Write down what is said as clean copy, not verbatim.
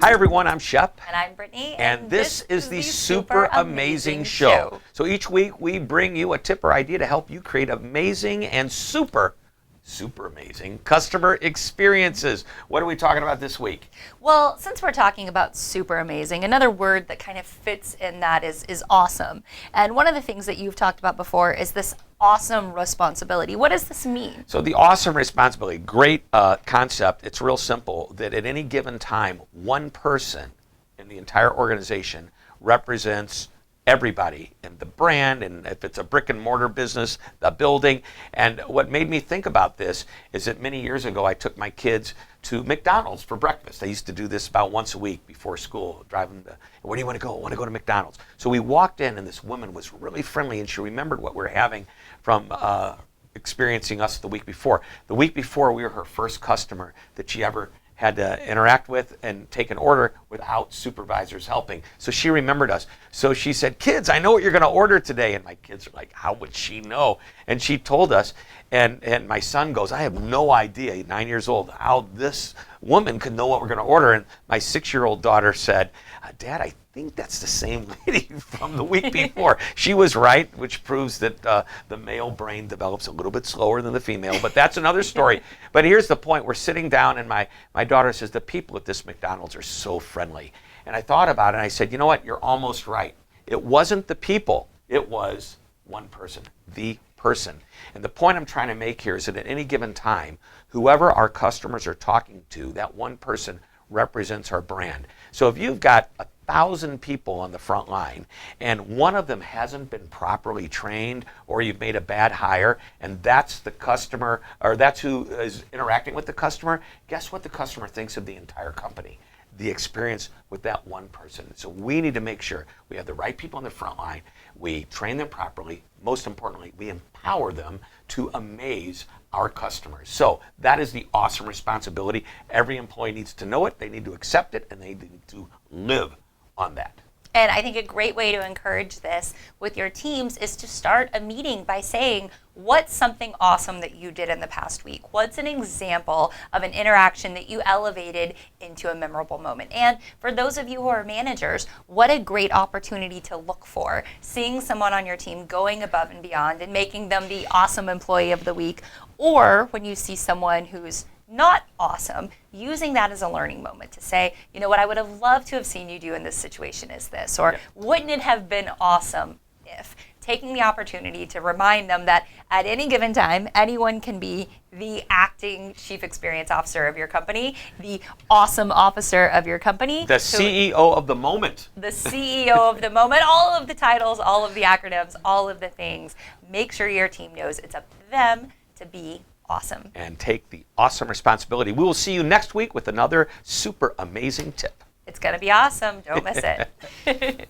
Hi everyone, I'm Shep. And I'm Brittany. And this is the Super Amazing Show. So each week we bring you a tip or idea to help you create amazing and super amazing customer experiences. What are we talking about this week? Well, since we're talking about super amazing, another word that kind of fits in that is awesome. And one of the things that you've talked about before is this awesome responsibility. What does this mean? So the awesome responsibility, great concept. It's real simple that at any given time, one person in the entire organization represents everybody in the brand, and if it's a brick and mortar business, the building. And what made me think about this is that many years ago I took my kids to McDonald's for breakfast. I used to do this about once a week before school, drive them to, where do you want to go? I want to go to McDonald's. So we walked in and this woman was really friendly and she remembered what we were having from experiencing us the week before. The week before we were her first customer that she ever had to interact with and take an order without supervisors helping. So she remembered us. So she said, "Kids, I know what you're going to order today." And my kids are like, "How would she know?" And she told us, and my son goes, "I have no idea," 9 years old, "how this woman could know what we're going to order." And my 6-year-old daughter said, "Dad, I think that's the same lady from the week before." She was right, which proves that the male brain develops a little bit slower than the female, but that's another story. But here's the point. We're sitting down and my daughter says, "The people at this McDonald's are so friendly." And I thought about it and I said, you know what, you're almost right. It wasn't the people, it was one person, the person. And the point I'm trying to make here is that at any given time, whoever our customers are talking to, that one person represents our brand. So if you've got 1,000 people on the front line and one of them hasn't been properly trained, or you've made a bad hire and that's the customer, or that's who is interacting with the customer, guess what the customer thinks of the entire company? The experience with that one person. So we need to make sure we have the right people on the front line, we train them properly, most importantly, we empower them to amaze our customers. So that is the awesome responsibility. Every employee needs to know it, they need to accept it, and they need to live on that. And I think a great way to encourage this with your teams is to start a meeting by saying, what's something awesome that you did in the past week? What's an example of an interaction that you elevated into a memorable moment? And for those of you who are managers, what a great opportunity to look for. Seeing someone on your team going above and beyond and making them the awesome employee of the week. Or when you see someone who's not awesome, using that as a learning moment to say, you know what, I would have loved to have seen you do in this situation is this, or wouldn't it have been awesome if, taking the opportunity to remind them that at any given time, anyone can be the acting chief experience officer of your company, the awesome officer of your company. The CEO of the moment. The CEO of the moment, all of the titles, all of the acronyms, all of the things. Make sure your team knows it's up to them to be awesome. And take the awesome responsibility. We will see you next week with another super amazing tip. It's going to be awesome. Don't miss it.